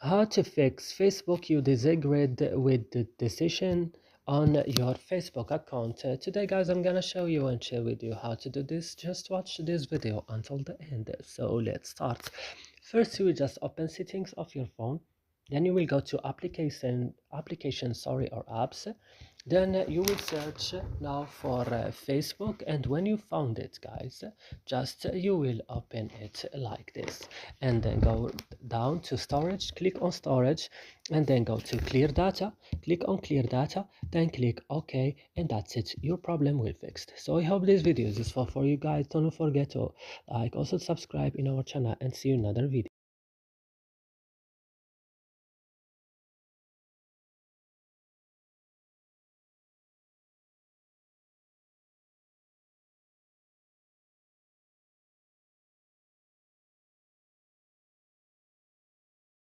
How to fix Facebook you disagreed with the decision on your Facebook account. Today guys, I'm gonna show you and share with you how to do this. Just watch this video until the end. So let's start. First you will just open settings of your phone, then you will go to application or apps. Then you will search now for Facebook, and when you found it guys, just you will open it like this, and then go down to storage, click on storage, and then go to clear data, click on clear data, then click OK, and that's it, your problem will fixed. So I hope this video is useful for you guys. Don't forget to like, also subscribe in our channel, and see you in another video.